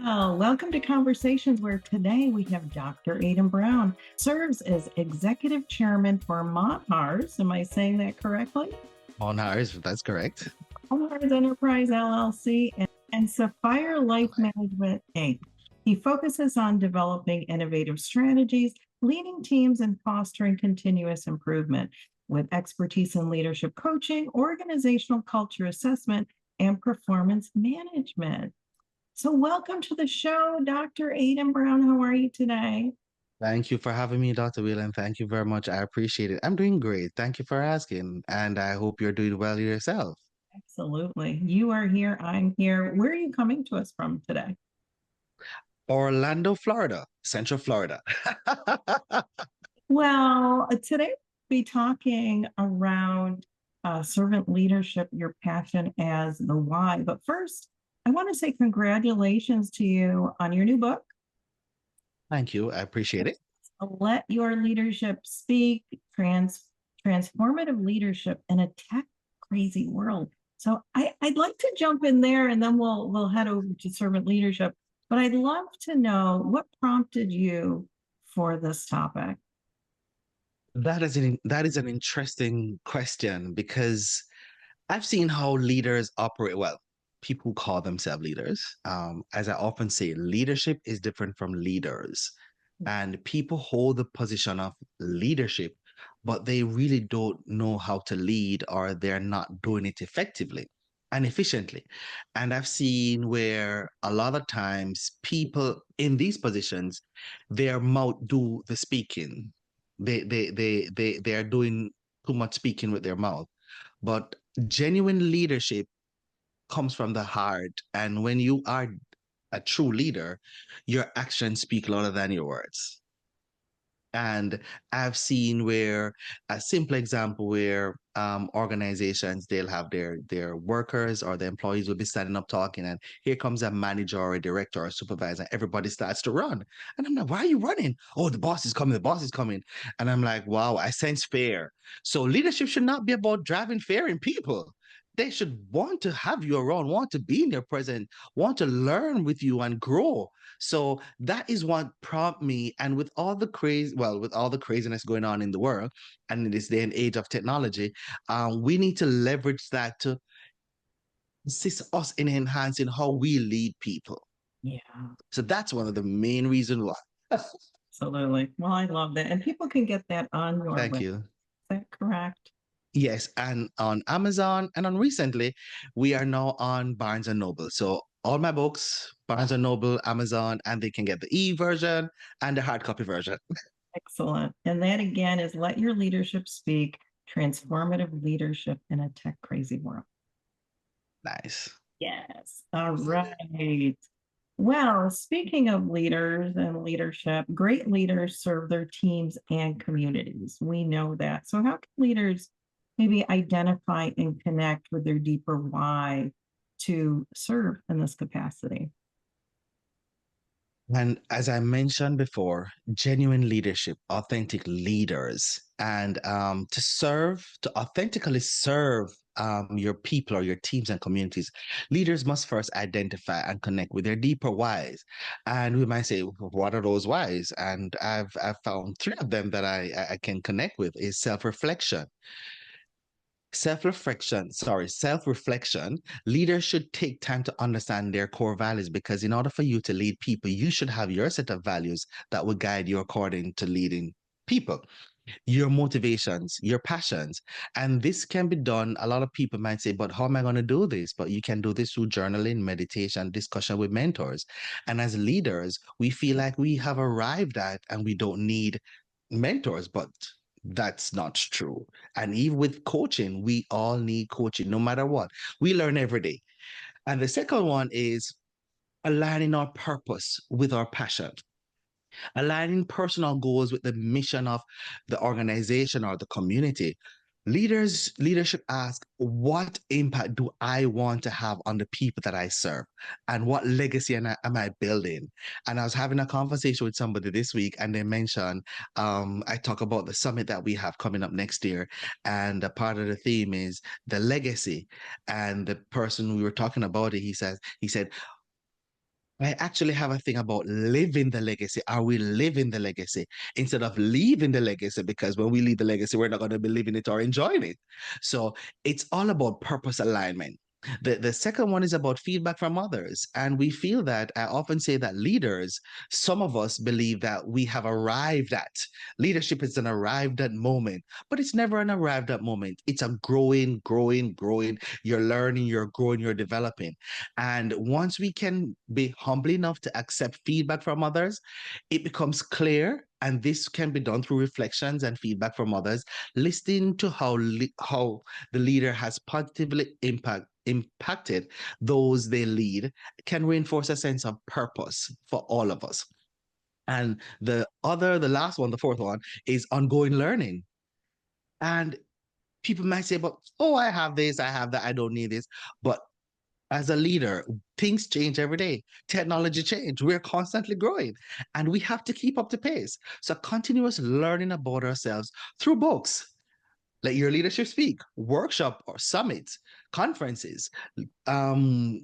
Well, welcome to Conversations, where today we have Dr. Aidan Brown, serves as executive chairman for Monhars. Am I saying that correctly? Monhars, that's correct. Monhars Enterprise LLC and SahFyer Life Management Inc. He focuses on developing innovative strategies, leading teams, and fostering continuous improvement with expertise in leadership coaching, organizational culture assessment, and performance management. So, welcome to the show, Dr. Aidan Brown. How are you today? Thank you for having me, Dr. Whelan. Thank you very much. I appreciate it. I'm doing great. Thank you for asking. And I hope you're doing well yourself. Absolutely. You are here. I'm here. Where are you coming to us from today? Orlando, Florida, Central Florida. Well, today we'll be talking around servant leadership, your passion as the why. But first, I want to say congratulations to you on your new book, Thank you. I appreciate it. Let Your Leadership Speak, Transformative Leadership in a Tech Crazy World. So I'd like to jump in there and then we'll head over to servant leadership. But I'd love to know what prompted you for this topic. That is an interesting question because I've seen how leaders operate. Well, people who call themselves leaders. As I often say, leadership is different from leaders. And people hold the position of leadership, but they really don't know how to lead or they're not doing it effectively and efficiently. And I've seen where a lot of times people in these positions, their mouth do the speaking. They are doing too much speaking with their mouth. But genuine leadership comes from the heart. And when you are a true leader, your actions speak louder than your words. And I've seen where a simple example where organizations, they'll have their workers or the employees will be standing up talking, and here comes a manager or a director or a supervisor. Everybody starts to run, and I'm like, "Why are you running?" "Oh, the boss is coming. The boss is coming." And I'm like, "Wow, I sense fear." So leadership should not be about driving fear in people. They should want to have you around, want to be in your presence, want to learn with you and grow. So that is what prompted me. And with all the crazy, well, with all the craziness going on in the world and in this day and age of technology, we need to leverage that to assist us in enhancing how we lead people. Yeah, So that's one of the main reasons why. absolutely. Well, I love that. And people can get that on your Thank website. you. Is that correct? Yes, and on Amazon and on recently, we are now on Barnes and Noble. So all my books, Barnes and Noble, Amazon, and they can get the e-version and the hard copy version. Excellent. And that again is Let Your Leadership Speak, Transformative Leadership in a Tech Crazy World. Nice. Yes. All right. Well, speaking of leaders and leadership, great leaders serve their teams and communities. We know that. So, how can leaders maybe identify and connect with their deeper why to serve in this capacity? And as I mentioned before, genuine leadership, authentic leaders, and to authentically serve your people or your teams and communities, leaders must first identify and connect with their deeper whys. And we might say, what are those whys? And I've found three of them that I can connect with is self-reflection. Self-reflection. Leaders should take time to understand their core values because in order for you to lead people, you should have your set of values that will guide you according to leading people, your motivations, your passions. And this can be done. A lot of people might say, but how am I going to do this? But you can do this through journaling, meditation, discussion with mentors. And as leaders, we feel like we have arrived at and we don't need mentors, but that's not true. And even with coaching, we all need coaching no matter what. We learn every day. And the second one is aligning our purpose with our passion, aligning personal goals with the mission of the organization or the community. Leadership ask, what impact do I want to have on the people that I serve? And what legacy am I building? And I was having a conversation with somebody this week, and they mentioned, I talk about the summit that we have coming up next year. And a part of the theme is the legacy. And the person we were talking about it, he said, I actually have a thing about living the legacy. Are we living the legacy instead of leaving the legacy? Because when we leave the legacy, we're not going to be living it or enjoying it. So it's all about purpose alignment. The second one is about feedback from others. And we feel that I often say that leaders, some of us believe that we have arrived at leadership is an arrived at moment, but it's never an arrived at moment. It's a growing, growing, growing. You're learning, you're growing, you're developing. And once we can be humble enough to accept feedback from others, it becomes clear. And this can be done through reflections and feedback from others, listening to how the leader has positively impacted those they lead can reinforce a sense of purpose for all of us. And the last one, the fourth one, is ongoing learning. And people might say, but oh, I have this, I have that, I don't need this. But as a leader, things change every day. Technology change. We're constantly growing and we have to keep up the pace. So continuous learning about ourselves through books, let your leadership speak, workshop or summits, conferences,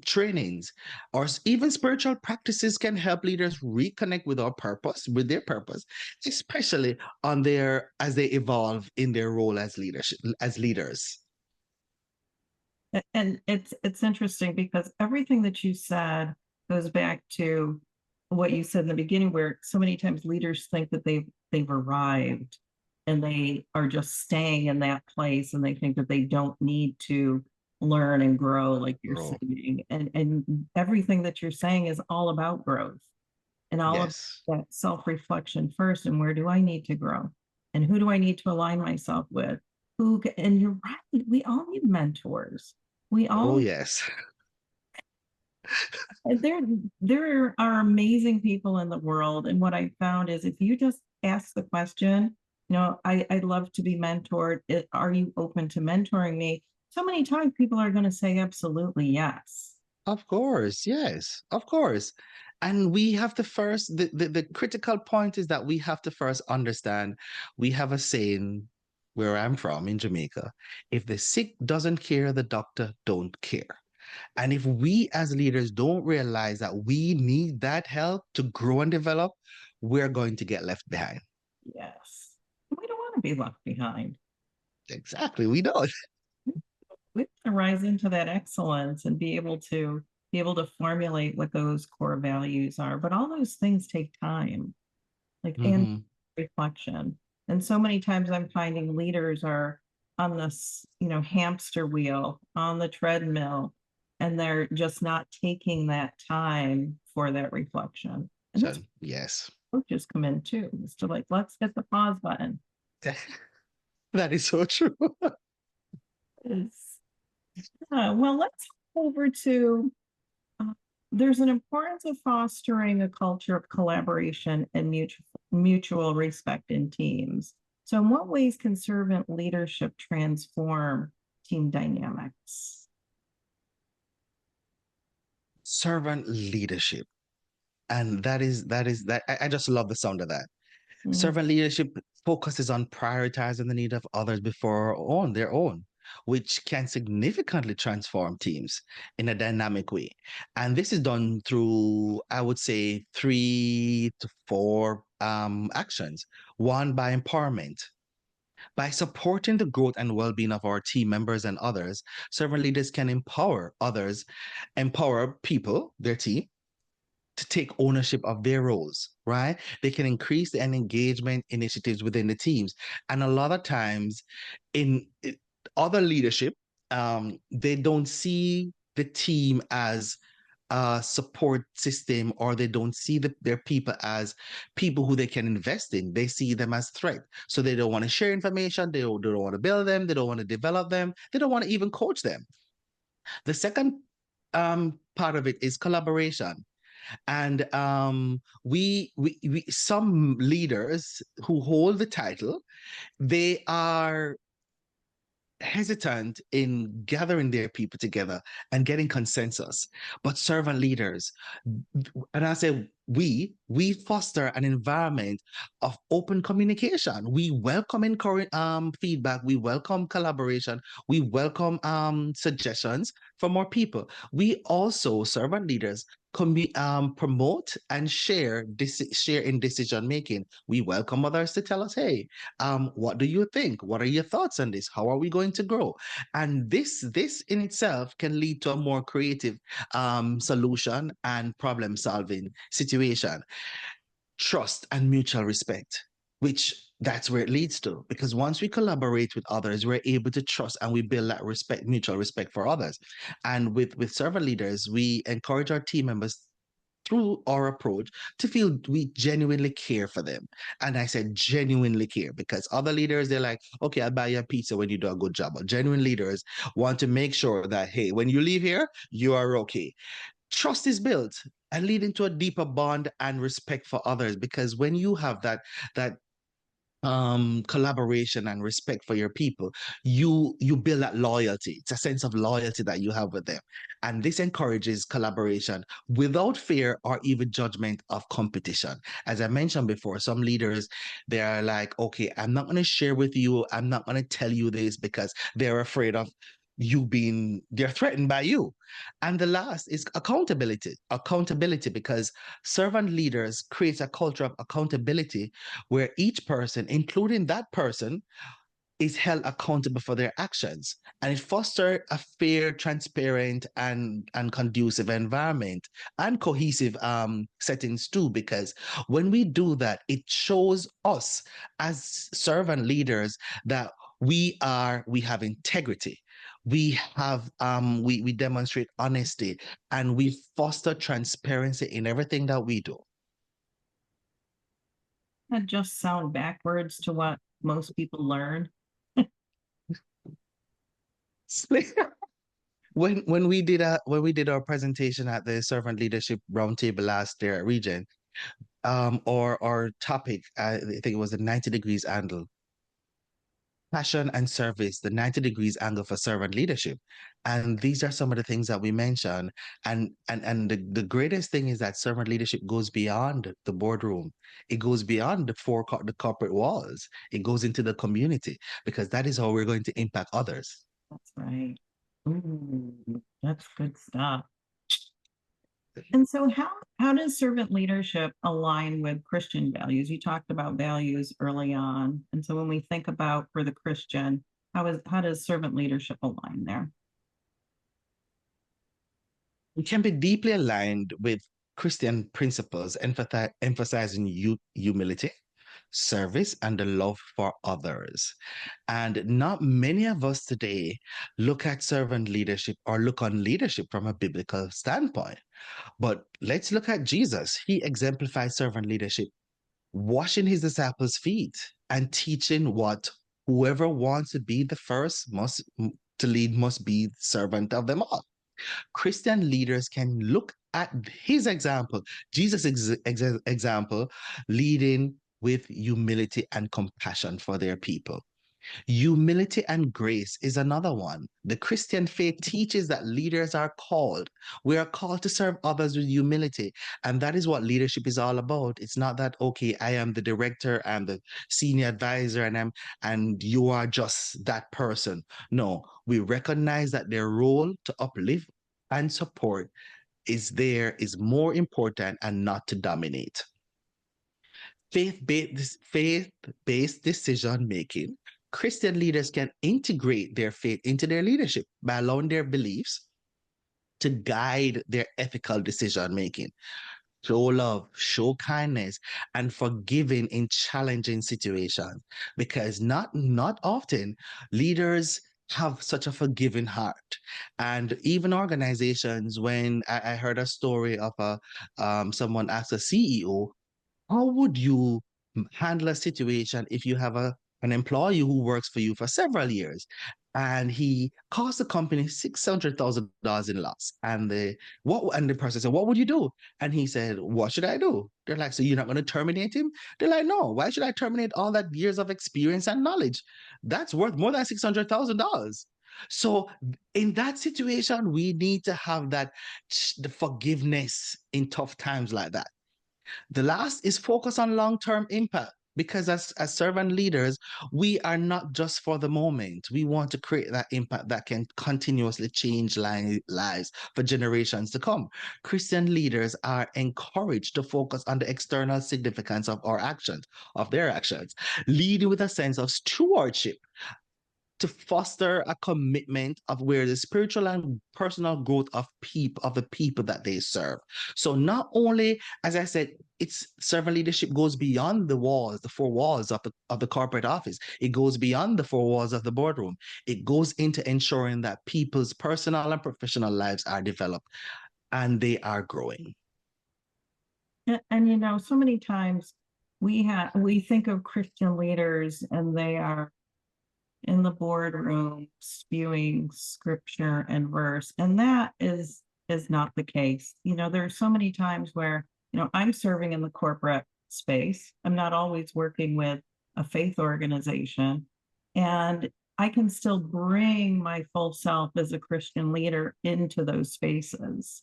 trainings, or even spiritual practices can help leaders reconnect with our purpose, with their purpose, especially on their as they evolve in their role as leaders. And it's interesting because everything that you said goes back to what you said in the beginning, where so many times leaders think that they've arrived and they are just staying in that place, and they think that they don't need to learn and grow, like you're Grow. saying. And everything that you're saying is all about growth and all of Yes. that self-reflection first. And where do I need to grow? And who do I need to align myself with? And you're right, we all need mentors. We Oh, all yes. there are amazing people in the world. And what I found is, if you just ask the question, I'd love to be mentored. Are you open to mentoring me? So many times people are going to say absolutely yes. Of course, yes, of course. And we have to first, the critical point is that we have to first understand we have a saying where I'm from in Jamaica, if the sick doesn't care, the doctor don't care. And if we as leaders don't realize that we need that help to grow and develop, we're going to get left behind. Yes. We don't want to be left behind. Exactly, we don't. We want to rise into that excellence and be able to formulate what those core values are. But all those things take time, like, and Hmm. reflection. And so many times I'm finding leaders are on this, hamster wheel on the treadmill, and they're just not taking that time for that reflection. And So, that's yes, where coaches come in too, is to, like, let's hit the pause button. that is so true. It's, well, let's go over to uh, there's an importance of fostering a culture of collaboration and mutual respect in teams. So, in what ways can servant leadership transform team dynamics? Servant leadership. And that I just love the sound of that. Mhm. Servant leadership focuses on prioritizing the need of others before their own, which can significantly transform teams in a dynamic way. And this is done through, I would say, 3 to 4 actions. One, by empowerment. By supporting the growth and well-being of our team members and others, servant leaders can empower others, empower people, their team, to take ownership of their roles, right? They can increase the engagement initiatives within the teams. And a lot of times in other leadership, they don't see the team as a support system, or they don't see their people as people who they can invest in. They see them as threat. So they don't want to share information. They don't want to build them. They don't want to develop them. They don't want to even coach them. The second part of it is collaboration. And we some leaders who hold the title, they are hesitant in gathering their people together and getting consensus. But servant leaders, and I say we foster an environment of open communication. We welcome feedback. We welcome collaboration. We welcome suggestions from more people. We also, servant leaders, promote and share in decision making. We welcome others to tell us, hey, what do you think? What are your thoughts on this? How are we going to grow? And this in itself can lead to a more creative solution and problem solving situation. Trust and mutual respect, which that's where it leads to. Because once we collaborate with others, we're able to trust and we build that respect, mutual respect for others. And with servant leaders, we encourage our team members through our approach to feel we genuinely care for them. And I said genuinely care because other leaders, they're like, okay, I'll buy you a pizza when you do a good job. But genuine leaders want to make sure that, hey, when you leave here, you are okay. Trust is built and leading to a deeper bond and respect for others, because when you have that collaboration and respect for your people, you build that loyalty. It's a sense of loyalty that you have with them, and this encourages collaboration without fear or even judgment of competition. As I mentioned before, some leaders, they are like, okay, I'm not going to share with you, I'm not going to tell you this, because they're afraid of they're threatened by you. And the last is accountability, because servant leaders create a culture of accountability where each person, including that person, is held accountable for their actions. And it fosters a fair, transparent, and conducive environment and cohesive settings too, because when we do that, it shows us as servant leaders that we have integrity. We demonstrate honesty, and we foster transparency in everything that we do. That just sound backwards to what most people learn. When we did our presentation at the servant leadership roundtable last year at Region, our topic, I think it was the 90 degrees angle, passion and service, the 90 degrees angle for servant leadership. And these are some of the things that we mentioned. And the greatest thing is that servant leadership goes beyond the boardroom. It goes beyond the corporate walls. It goes into the community, because that is how we're going to impact others. That's right. Ooh, that's good stuff. And so how does servant leadership align with Christian values? You talked about values early on. And so when we think about for the Christian, how does servant leadership align there? It can be deeply aligned with Christian principles, emphasizing humility, service, and the love for others. And not many of us today look at servant leadership or look on leadership from a biblical standpoint. But let's look at Jesus. He exemplified servant leadership, washing his disciples' feet and teaching what whoever wants to be the first to lead must be servant of them all. Christian leaders can look at his example, Jesus' example, leading with humility and compassion for their people. Humility and grace is another one. The Christian faith teaches that leaders are called. We are called to serve others with humility. And that is what leadership is all about. It's not that, okay, I am the director, I'm the senior advisor, and you are just that person. No, we recognize that their role to uplift and support is more important and not to dominate. Faith-based decision making. Christian leaders can integrate their faith into their leadership by allowing their beliefs to guide their ethical decision making. Show love, show kindness, and forgiving in challenging situations. Because not often leaders have such a forgiving heart. And even organizations, when I heard a story of someone asked a CEO, how would you handle a situation if you have an employee who works for you for several years and he cost the company $600,000 in loss? And the person said, what would you do? And he said, what should I do? They're like, so you're not going to terminate him? They're like, no, why should I terminate all that years of experience and knowledge? That's worth more than $600,000. So in that situation, we need to have the forgiveness in tough times like that. The last is focus on long-term impact. because as servant leaders, we are not just for the moment. We want to create that impact that can continuously change lives for generations to come. Christian leaders are encouraged to focus on the external significance of our actions, of their actions, leading with a sense of stewardship to foster a commitment of where the spiritual and personal growth of the people that they serve. So not only, as I said, it's servant leadership goes beyond the walls, the four walls of the corporate office. It goes beyond the four walls of the boardroom. It goes into ensuring that people's personal and professional lives are developed and they are growing. And you know, so many times we think of Christian leaders and they are in the boardroom spewing scripture and verse, and that is not the case. You know, there are so many times where, you know, I'm serving in the corporate space. I'm not always working with a faith organization, and I can still bring my full self as a Christian leader into those spaces.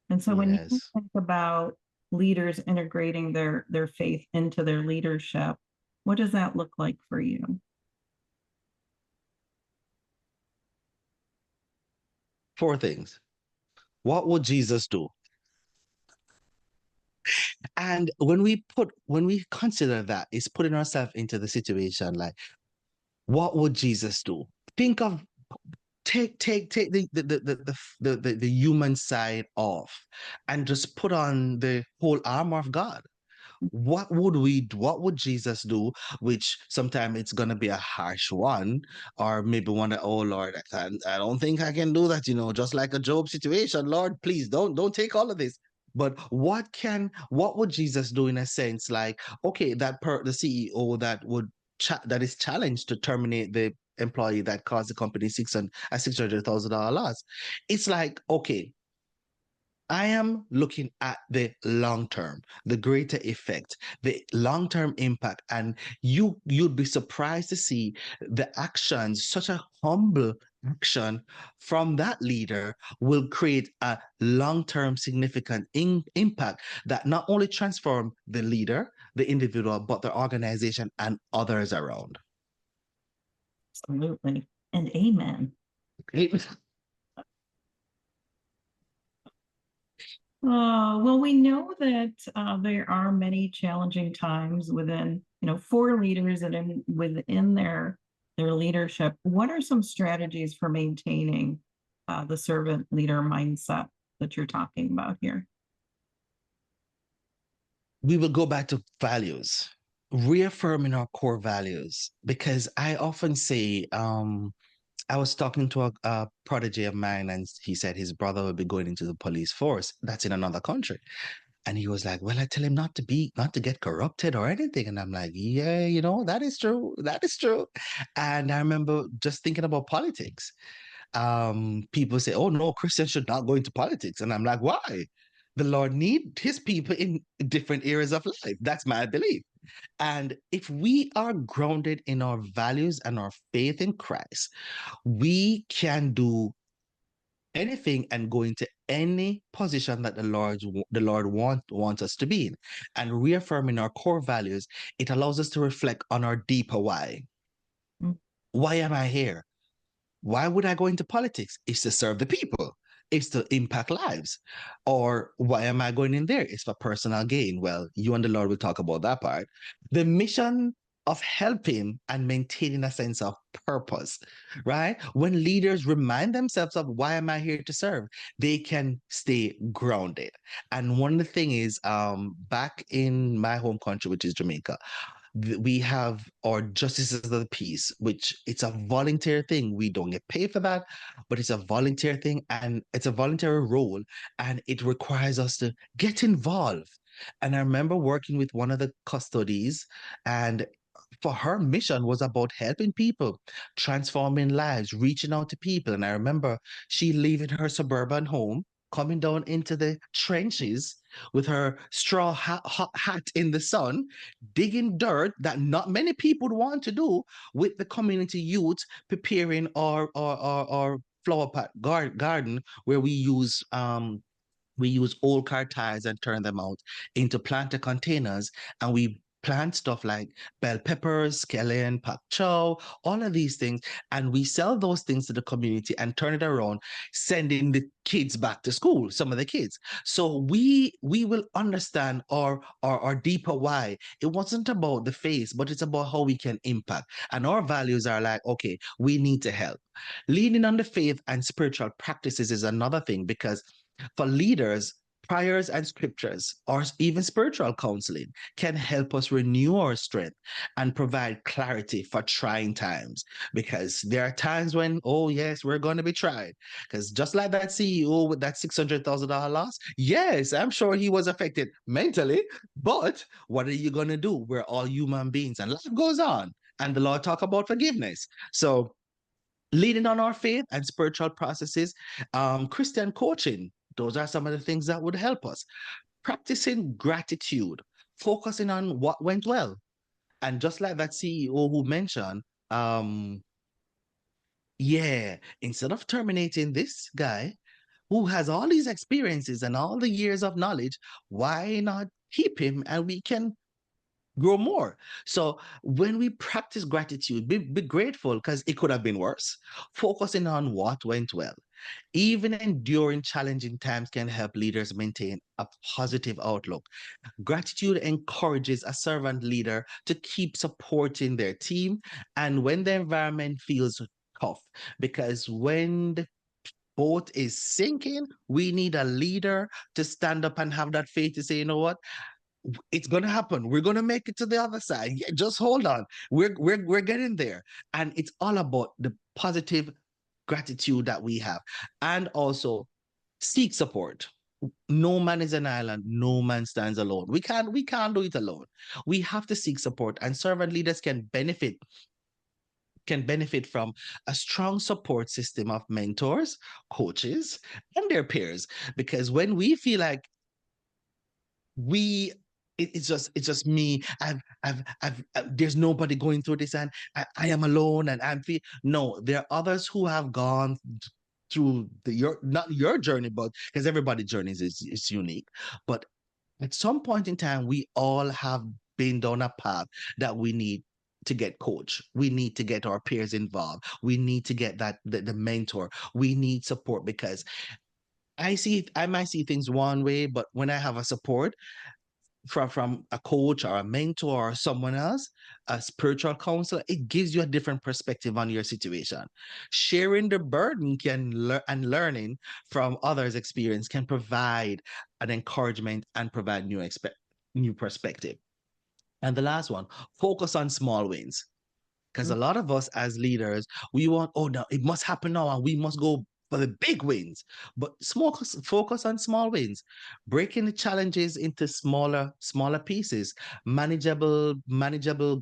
And so when you Yes. think about leaders integrating their faith into their leadership, what does that look like for you? Four things. What would Jesus do? And when we consider that, it's putting ourselves into the situation like, what would Jesus do? Think of take the human side off and just put on the whole armor of God. What would Jesus do? Which sometimes it's gonna be a harsh one, or maybe one that, oh Lord, I don't think I can do that, just like a Job situation. Lord, please don't take all of this. But what would Jesus do in a sense? Like, okay, the CEO that is challenged to terminate the employee that caused the company $600,000 loss. It's like, okay, I am looking at the long term, the greater effect, the long term impact, and you'd be surprised to see the actions. Such a humble action from that leader will create a long term significant impact that not only transform the leader, the individual, but the organization and others around. Absolutely. And amen. Well, we know that there are many challenging times within, you know, for leaders and within their leadership. What are some strategies for maintaining the servant leader mindset that you're talking about here? We will go back to values, reaffirming our core values, because I often say, I was talking to a protege of mine, and he said his brother will be going into the police force. That's in another country. And he was like, well, I tell him not to get corrupted or anything. And I'm like, yeah, that is true. That is true. And I remember just thinking about politics. People say, oh no, Christians should not go into politics. And I'm like, why? The Lord need his people in different areas of life. That's my belief. And if we are grounded in our values and our faith in Christ, we can do anything and go into any position that the Lord wants us to be in. And reaffirming our core values, it allows us to reflect on our deeper why. Mm. Why am I here? Why would I go into politics? It's to serve the people. It's to impact lives. Or why am I going in there? It's for personal gain. Well, you and the Lord will talk about that part. The mission of helping and maintaining a sense of purpose, right? When leaders remind themselves of why am I here to serve, they can stay grounded. And one of the things is, back in my home country, which is Jamaica, we have our justices of the peace, which it's a volunteer thing. We don't get paid for that, but it's a volunteer thing and it's a voluntary role, and it requires us to get involved. And I remember working with one of the custodies, and for her mission was about helping people, transforming lives, reaching out to people. And I remember she leaving her suburban home, coming down into the trenches with her straw hat in the sun, digging dirt that not many people would want to do, with the community youth, preparing our flower pot garden, where we use old car tires and turn them out into planter containers, and we plant stuff like bell peppers, scallion, pak chow, all of these things, and we sell those things to the community and turn it around, sending the kids back to school, some of the kids. So we will understand our deeper why. It wasn't about the face, but it's about how we can impact. And our values are like, okay, we need to help. Leaning on the faith and spiritual practices is another thing because for leaders, prayers and scriptures, or even spiritual counseling, can help us renew our strength and provide clarity for trying times. Because there are times when, oh, yes, we're going to be tried. Because just like that CEO with that $600,000 loss, yes, I'm sure he was affected mentally. But what are you going to do? We're all human beings and life goes on. And the Lord talk about forgiveness. So, leaning on our faith and spiritual processes, Christian coaching, those are some of the things that would help us. Practicing gratitude, focusing on what went well. And just like that CEO who mentioned, yeah, instead of terminating this guy who has all these experiences and all the years of knowledge, why not keep him and we can grow more? So when we practice gratitude, be grateful because it could have been worse. Focusing on what went well. Even enduring challenging times can help leaders maintain a positive outlook. Gratitude encourages a servant leader to keep supporting their team and when the environment feels tough, because when the boat is sinking, we need a leader to stand up and have that faith to say, you know what? It's gonna happen. We're gonna make it to the other side. Yeah, just hold on. We're getting there. And it's all about the positive gratitude that we have. And also seek support. No man is an island, no man stands alone. We can't do it alone. We have to seek support, and servant leaders can benefit from a strong support system of mentors, coaches, and their peers. Because when we feel like we it's just me, there's nobody going through this, and I am alone, and no, there are others who have gone through your not your journey, but because everybody's journey is unique, but at some point in time we all have been down a path that we need to get coach, we need to get our peers involved, we need to get the mentor, we need support. Because I might see things one way, but when I have a support from a coach or a mentor or someone else, a spiritual counselor, it gives you a different perspective on your situation. Sharing the burden and learning from others' experience can provide an encouragement and provide new perspective. And the last one, focus on small wins. Because a lot of us as leaders, we want, oh no, it must happen now and we must go for the big wins. But focus on small wins, breaking the challenges into smaller pieces. Manageable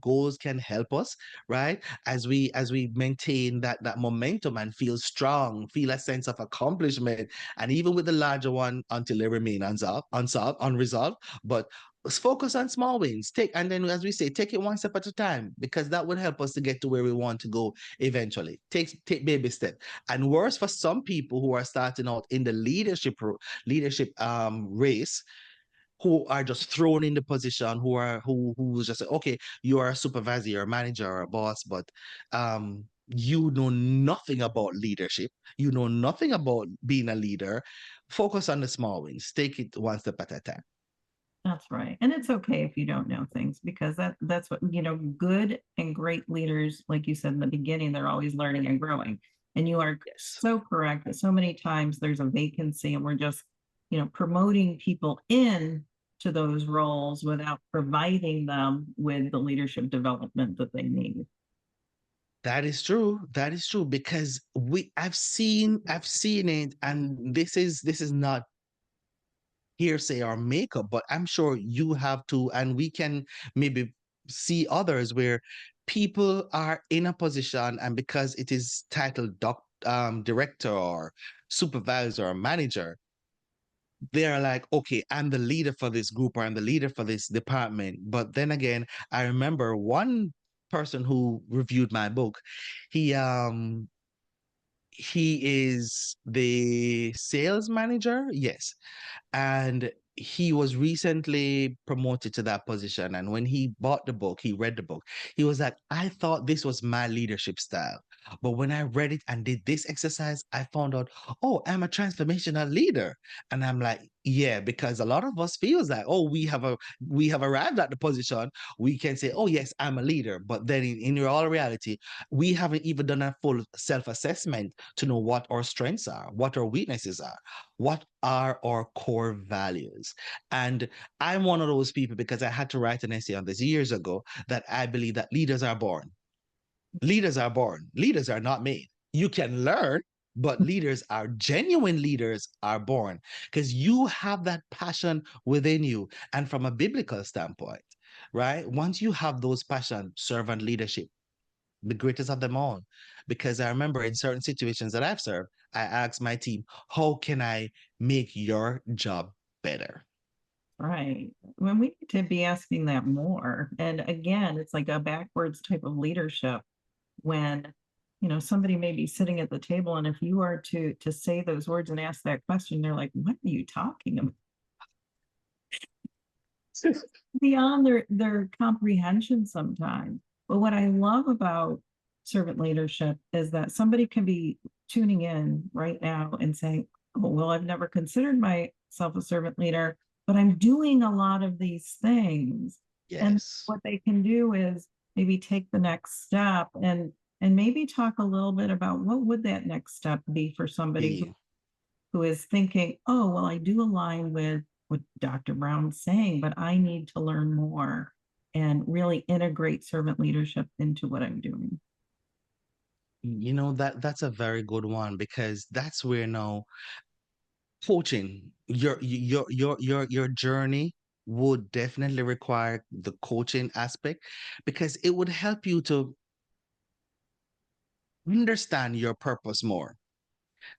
goals can help us, right? As we maintain that momentum and feel strong, feel a sense of accomplishment, and even with the larger one until they remain unresolved. But let's focus on small wins. And then, as we say, take it one step at a time, because that will help us to get to where we want to go eventually. Take baby step. And worse for some people who are starting out in the leadership race, who are just thrown in the position, who's just okay, you are a supervisor, you're a manager or a boss, but you know nothing about leadership, you know nothing about being a leader. Focus on the small wins. Take it one step at a time. That's right. And it's okay if you don't know things, because that's what, good and great leaders, like you said in the beginning, they're always learning and growing. And you are Yes. so correct that so many times there's a vacancy and we're just, promoting people in to those roles without providing them with the leadership development that they need. That is true. That is true, because I've seen it, and this is not hearsay or makeup, but I'm sure you have to, and we can maybe see others where people are in a position, and because it is titled director or supervisor or manager, they're like, okay, I'm the leader for this group, or I'm the leader for this department. But then again, I remember one person who reviewed my book. He he is the sales manager, yes, and he was recently promoted to that position. And when he bought the book, he read the book, he was like, I thought this was my leadership style. But when I read it and did this exercise, I found out, oh, I'm a transformational leader. And I'm like, yeah, because a lot of us feels like, oh, we have arrived at the position. We can say, oh, yes, I'm a leader. But then in all reality, we haven't even done a full self-assessment to know what our strengths are, what our weaknesses are, what are our core values. And I'm one of those people, because I had to write an essay on this years ago, that I believe that leaders are born. Leaders are born. Leaders are not made. You can learn, but leaders are genuine leaders are born, because you have that passion within you. And from a biblical standpoint, right? Once you have those passion, servant leadership, the greatest of them all. Because I remember in certain situations that I've served, I asked my team, how can I make your job better? Right. When we need to be asking that more. And again, it's like a backwards type of leadership when somebody may be sitting at the table, and if you are to say those words and ask that question, they're like, what are you talking about? Beyond their comprehension sometimes. But what I love about servant leadership is that somebody can be tuning in right now and saying, oh, well, I've never considered myself a servant leader, but I'm doing a lot of these things. And Yes. what they can do is maybe take the next step and maybe talk a little bit about what would that next step be for somebody Be who is thinking, oh, well, I do align with what Dr. Brown's saying, but I need to learn more and really integrate servant leadership into what I'm doing. that's a very good one, because that's where now coaching your journey would definitely require the coaching aspect, because it would help you to understand your purpose more.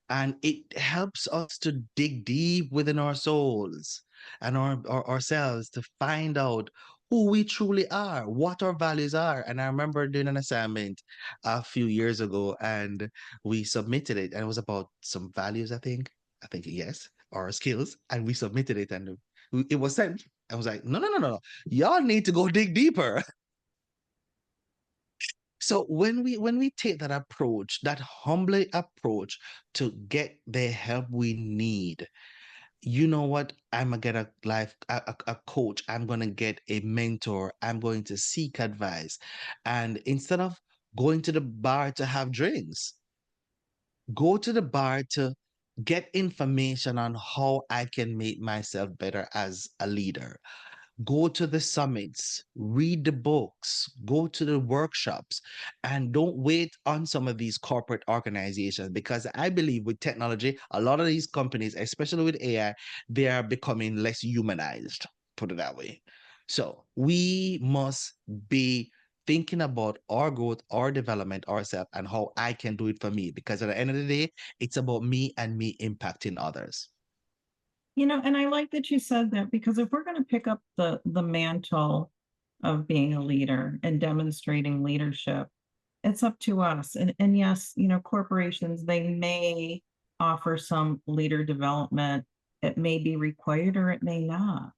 And it helps us to dig deep within our souls and ourselves to find out who we truly are, what our values are. And I remember doing an assignment a few years ago, and we submitted it, and it was about some values, I think, yes, our skills. And we submitted it, and it was sent. I was like, no, no, no, no, no. Y'all need to go dig deeper. So when we take that approach, that humbly approach to get the help we need, you know what? I'm gonna get a coach. I'm gonna get a mentor. I'm going to seek advice, and instead of going to the bar to have drinks, go to the bar to get information on how I can make myself better as a leader. Go to the summits, read the books, go to the workshops, and don't wait on some of these corporate organizations, because I believe with technology, a lot of these companies, especially with AI, they are becoming less humanized, put it that way. So we must be thinking about our growth, our development, ourselves, and how I can do it for me, because at the end of the day, it's about me and me impacting others. And I like that you said that, because if we're going to pick up the mantle of being a leader and demonstrating leadership, it's up to us. And yes, corporations, they may offer some leader development. It may be required or it may not.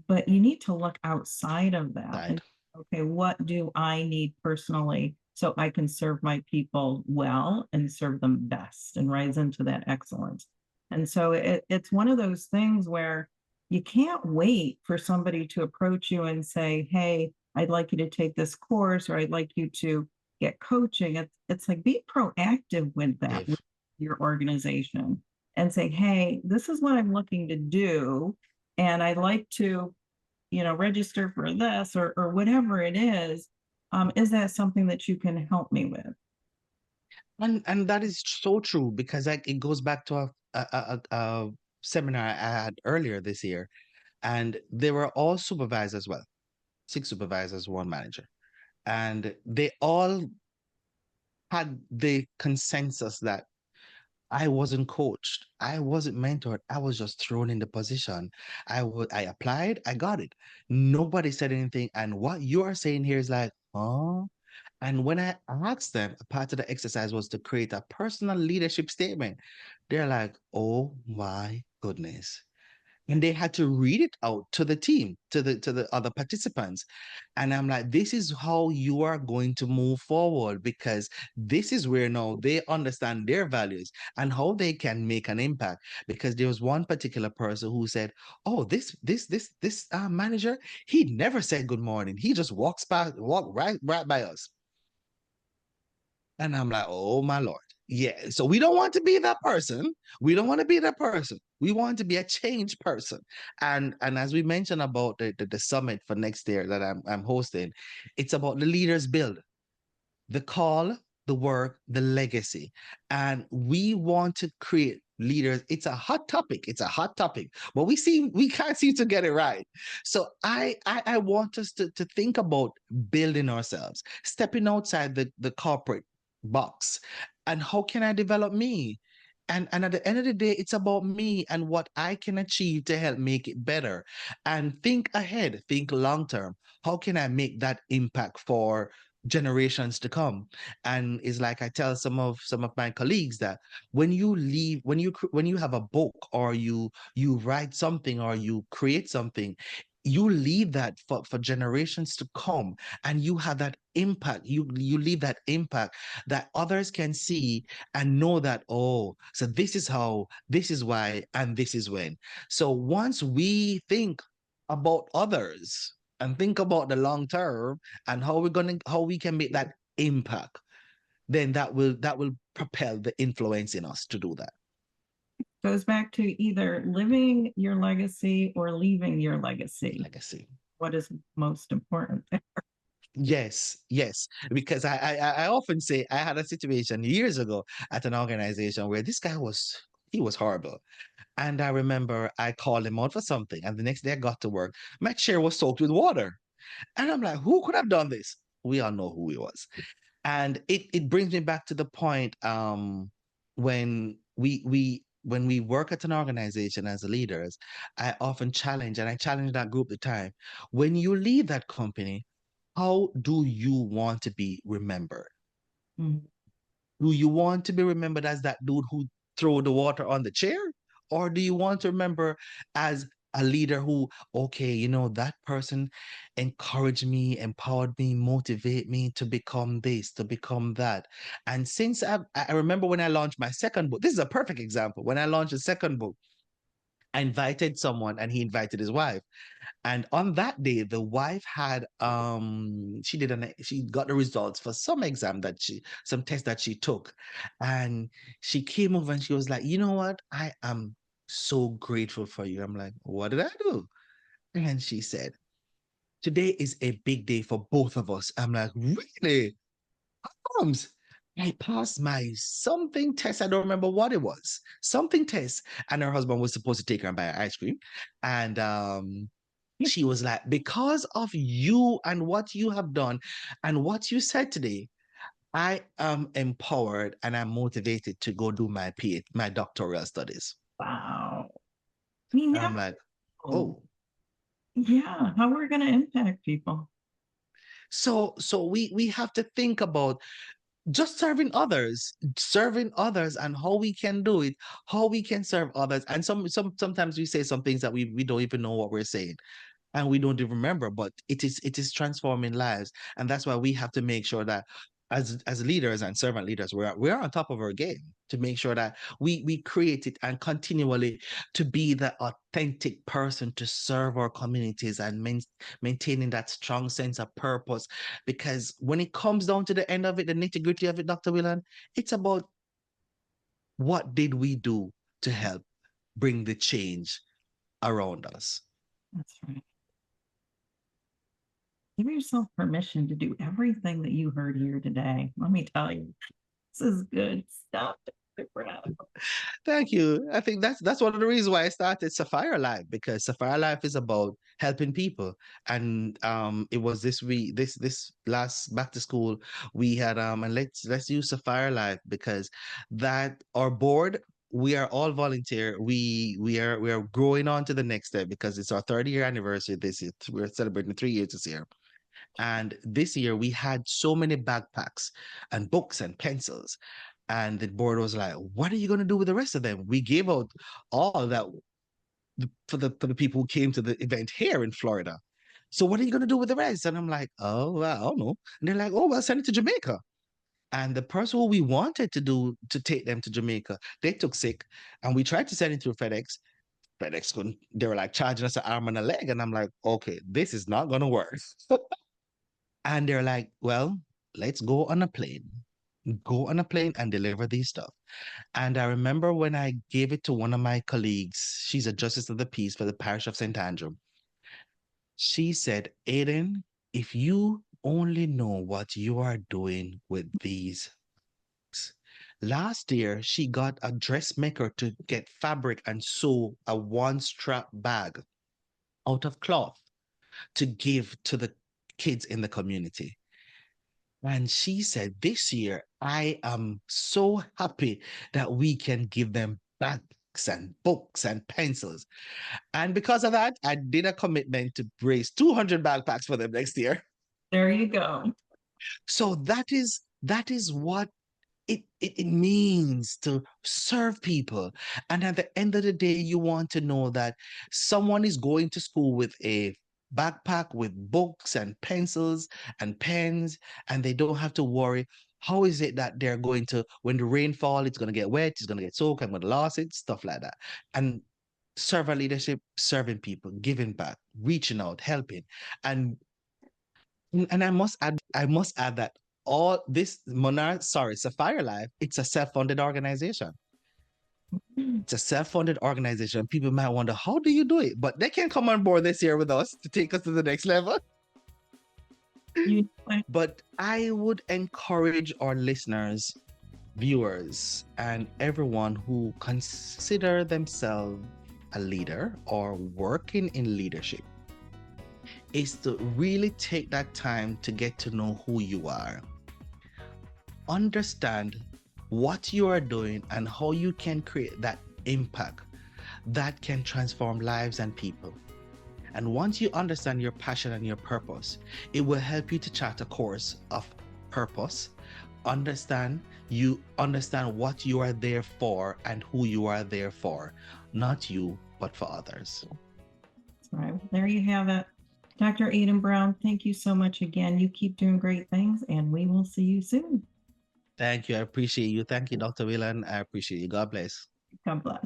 But you need to look outside of that Right. and, okay, what do I need personally so I can serve my people well and serve them best and rise into that excellence. And so it's one of those things where you can't wait for somebody to approach you and say, hey, I'd like you to take this course, or I'd like you to get coaching. It's like, be proactive with that, with If your organization, and say, hey, this is what I'm looking to do. And I'd like to, register for this, or whatever it is. Is that something that you can help me with? And that is so true, because like it goes back to a seminar I had earlier this year, and they were all supervisors as well, six supervisors, one manager, and they all had the consensus that I wasn't coached, I wasn't mentored, I was just thrown in the position. I applied, I got it. Nobody said anything, and what you are saying here is like, huh? And when I asked them, a part of the exercise was to create a personal leadership statement. They're like, oh my goodness. and they had to read it out to the team, to the other participants. And I'm like, this is how you are going to move forward, because this is where now they understand their values and how they can make an impact. Because there was one particular person who said, oh, this manager, he never said good morning, he just walk right by us. And I'm like, oh my Lord. Yeah. So we don't want to be that person. We don't want to be that person. We want to be a change person. And as we mentioned about the summit for next year that I'm hosting, it's about the leaders build, the call, the work, the legacy. And we want to create leaders. It's a hot topic. It's a hot topic, but we can't seem to get it right. So I want us to think about building ourselves, stepping outside the corporate box. And how can I develop me? And at the end of the day, it's about me and what I can achieve to help make it better. And think ahead, think long term. How can I make that impact for generations to come? And it's like I tell some of my colleagues that when you leave, when you have a book, or you write something, or you create something, you leave that for generations to come, and you have that impact. You leave that impact that others can see and know that, oh, so this is how, this is why, and this is when. So once we think about others and think about the long term, and how we can make that impact, then that will propel the influence in us to do that. Goes back to either living your legacy or leaving your legacy. Legacy. What is most important? Yes, yes. Because I often say I had a situation years ago at an organization where this guy he was horrible. And I remember I called him out for something, and the next day I got to work, my chair was soaked with water. And I'm like, who could have done this? We all know who he was. And it brings me back to the point, when we work at an organization as leaders, I often challenge, and I challenge that group at the time. When you leave that company, how do you want to be remembered? Mm. Do you want to be remembered as that dude who threw the water on the chair? Or do you want to remember as a leader who, okay, that person encouraged me, empowered me, motivate me to become this, to become that. And since I remember when I launched my second book, this is a perfect example. When I launched the second book, I invited someone and he invited his wife. And on that day, the wife had she got the results for some test that she took. And she came over and she was like, you know what? I am so grateful for you. I'm like, what did I do? And she said, today is a big day for both of us. I'm like, really? Comes. I passed my something test. I don't remember what it was. Something test. And her husband was supposed to take her and buy her ice cream. And she was like, because of you and what you have done and what you said today, I am empowered and I'm motivated to go do my doctoral studies. Wow. We And I'm never like, know. oh. Yeah, how we're going to impact people. So we have to think about just serving others and how we can do it, how we can serve others. And sometimes we say some things that we don't even know what we're saying, and we don't even remember, but it is transforming lives. And that's why we have to make sure that as leaders and servant leaders, we're on top of our game to make sure that we create it and continually to be the authentic person to serve our communities and maintaining that strong sense of purpose. Because when it comes down to the end of it, the nitty-gritty of it, Dr. Whelan, it's about what did we do to help bring the change around us. That's right. Give yourself permission to do everything that you heard here today. Let me tell you, this is good stuff. Thank you. I think that's one of the reasons why I started SahFyer Life, because SahFyer Life is about helping people. And it was this week, this last back to school, we had and let's use SahFyer Life, because that our board, we are all volunteer. We are growing on to the next step, because it's our 30-year anniversary this year. We're celebrating 3 years this year. And this year we had so many backpacks and books and pencils. And the board was like, what are you going to do with the rest of them? We gave out all that for the people who came to the event here in Florida. So what are you going to do with the rest? And I'm like, oh, well, I don't know. And they're like, oh, well, send it to Jamaica. And the person who we wanted to take them to Jamaica, they took sick, and we tried to send it through FedEx. FedEx couldn't. They were like charging us an arm and a leg, and I'm like, okay, this is not going to work. And they're like, well, let's go on a plane. Go on a plane and deliver these stuff. And I remember when I gave it to one of my colleagues, she's a justice of the peace for the parish of St. Andrew. She said, Aiden, if you only know what you are doing with these. Last year, she got a dressmaker to get fabric and sew a one-strap bag out of cloth to give to the kids in the community. And she said, this year, I am so happy that we can give them bags and books and pencils. And because of that, I did a commitment to raise 200 backpacks for them next year. There you go. So that is what it means to serve people. And at the end of the day, you want to know that someone is going to school with a backpack with books and pencils and pens, and they don't have to worry. How is it that they're going to, when the rain falls, it's going to get wet, it's going to get soaked, I'm going to lose it, stuff like that. And servant leadership, serving people, giving back, reaching out, helping. And I must add that all this SahFyer Life, it's a self-funded organization. It's a self-funded organization. People might wonder, how do you do it? But they can come on board this year with us to take us to the next level. But I would encourage our listeners, viewers, and everyone who consider themselves a leader or working in leadership is to really take that time to get to know who you are. Understand what you are doing and how you can create that impact that can transform lives and people. And once you understand your passion and your purpose, it will help you to chart a course of purpose. You understand what you are there for and who you are there for, not you, but for others. That's right. There you have it. Dr. Aidan Brown, thank you so much again. You keep doing great things, and we will see you soon. Thank you. I appreciate you. Thank you, Dr. Whelan. I appreciate you. God bless. God bless.